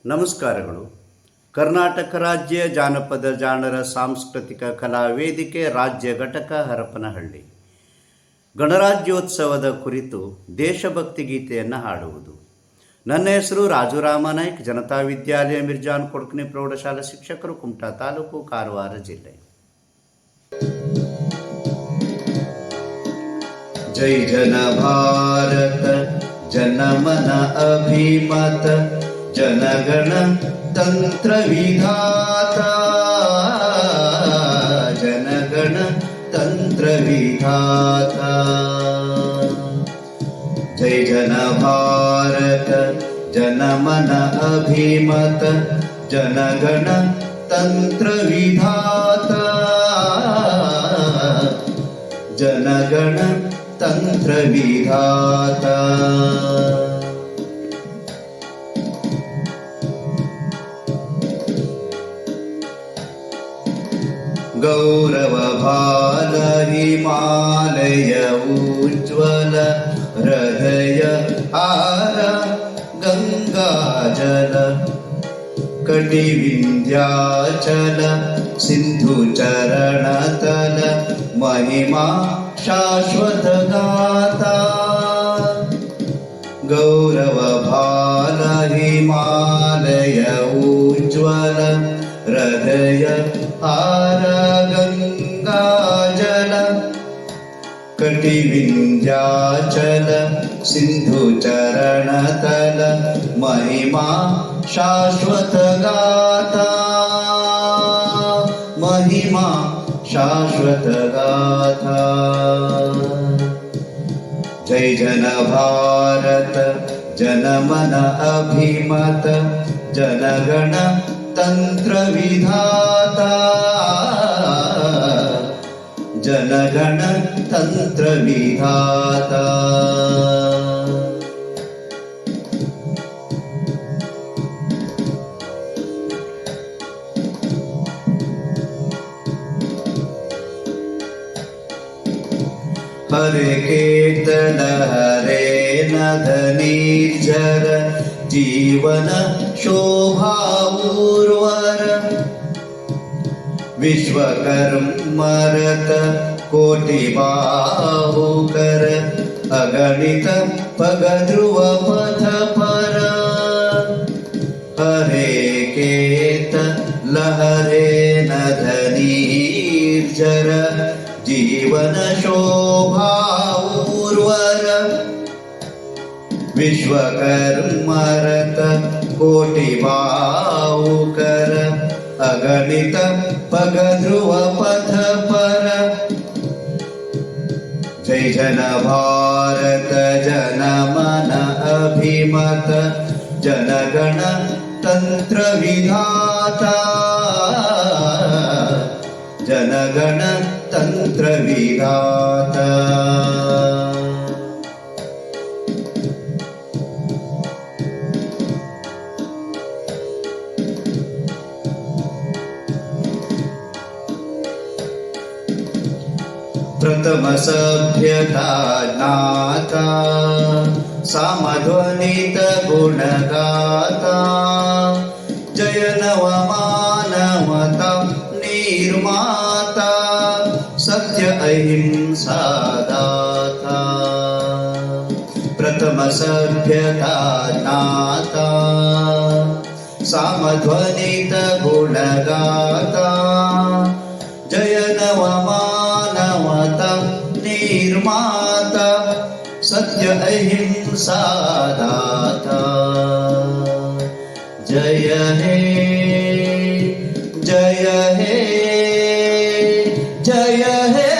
ನಮಸ್ಕಾರಗಳು. ಕರ್ನಾಟಕ ರಾಜ್ಯ ಜಾನಪದ ಜಾಣರ ಸಾಂಸ್ಕೃತಿಕ ಕಲಾ ವೇದಿಕೆ ರಾಜ್ಯ ಘಟಕ ಹರಪನಹಳ್ಳಿ ಗಣರಾಜ್ಯೋತ್ಸವದ ಕುರಿತು ದೇಶಭಕ್ತಿ ಗೀತೆಯನ್ನು ಹಾಡುವುದು. ನನ್ನ ಹೆಸರು ರಾಜು ರಾಮನಾಯ್ಕ್, ಜನತಾ ವಿದ್ಯಾಲಯ ಮಿರ್ಜಾನ್ ಕೊಡ್ಕನಿ ಪ್ರೌಢಶಾಲಾ ಶಿಕ್ಷಕರು, ಕುಮಟಾ ತಾಲೂಕು, ಕಾರವಾರ ಜಿಲ್ಲೆ. ಜೈ ಜನ ಭಾರತ ಜನಮನ ಅಭಿಮತ ಜನಗಣ ತಂತ್ರ ವಿಧಾತ, ಜನಗಣ ತಂತ್ರ ವಿಧಾತ. ಜೈ ಜನ ಭಾರತ ಜನಮನ ಅಭಿಮತ ಜನಗಣ ತಂತ್ರ ವಿಧಾತ, ಜನಗಣ ತಂತ್ರ ವಿಧಾತ. ಗೌರವ ಭಾಲ ಹಿಮಾಲಯ ಉಜ್ವಲ ಹೃದಯ ಹಾರ ಗಂಗಾಜಲ ಕಟಿ ವಿಂಧ್ಯಾಚಲ ಸಿಂಧು ಚರಣತಲ ಮಹಿಮಾ ಶಾಶ್ವತ ಗಾತಾ. ಗೌರವ ಭಾಲ ಹಿಮಾಲಯ ಉಜ್ವಲ ಹೃದಯ ಹಾರ ಗಂಗಾಜಲ ಕಟಿ ವಿಂಧ್ಯಾಚಲ ಸಿಂಧು ಚರಣತಲ ಮಹಿಮಾ ಶಾಶ್ವತ ಗಾತಾ, ಮಹಿಮಾ ಶಾಶ್ವತ ಗಾತಾ. ಜೈ ಜನ ಭಾರತ ಜನಮನ ಅಭಿಮತ ಜನಗಣ ತಂತ್ರ ವಿಧಾತ, ಜನಗಣ ತಂತ್ರ ವಿಧಾತ. ಹರೆ ಕೇತನ ಹರೆ ನಧ ನಿರ್ಜರ ಜೀವನ ಶೋಭಾ ಊರ್ವರ ವಿಶ್ವಕರ್ಮರತ ಕೋಟಿ ಬಾಹುಕರ ಅಗಣಿತ ಪಗಧ್ರುವ ಪಥ ಪರ. ಹರೆ ಕೇತ ಲಹರೆ ನಧ ನಿರ್ಜರ ಜೀವನ ಶೋಭಾ ಊರ್ವರ ವಿಶ್ವಕರ್ಮರತ ಕೋಟಿ ಬಾಹುಕರ ಅಗಣಿತ ಪಗಧ್ರುವ ಪಥ ಪರ. ಜೈ ಜನ ಭಾರತ ಜನಮನ ಅಭಿಮತ ಜನಗಣ ತಂತ್ರ ವಿಧಾತ, ಜನಗಣ ತಂತ್ರ ವಿಧಾತ. ಪ್ರಥಮ ಸಭ್ಯತಾ ಜ್ಞಾತ ಸಾಮಧ್ವನಿತ ಗುಣಗಾತ ಜಯ ನವ ಮಾನವತ ನಿರ್ಮಾತ ಸತ್ಯ ಅಹಿಂಸಾ ದಾತ. ಪ್ರಥಮ ಸಭ್ಯತಾ ಜ್ಞಾತ ಸಾಮಧ್ವನಿತ ಗುಣಗಾತ ಜಯ ನವ ಮಾನವತ ನಿರ್ಮಾತ ಸತ್ಯ ಅಹಿಂಸಾ ದಾತ. ಜಯ ಹೇ ಜಯ ಹೇ ಜಯ ಹೇ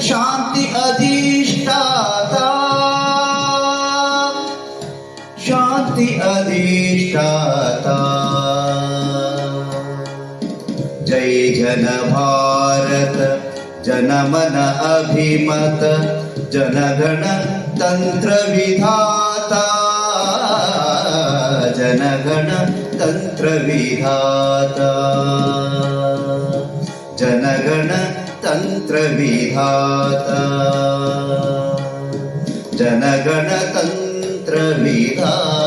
ಶಾಂತಿ ಅಧಿಷ್ಠಾತ, ಶಾಂತಿ ಅಧಿಷ್ಠಾತ. ಜೈ ಜನ ಭಾರತ ಜನಮನ ಅಭಿಮತ ಜನಗಣ ತಂತ್ರ ವಿಧಾತ, ಜನಗಣ ತಂತ್ರ ವಿಧಾತ, ಜನಗಣ ತಂತ್ರ ವಿಧಾತ, ಜನಗಣ ತಂತ್ರ ವಿಧಾತ.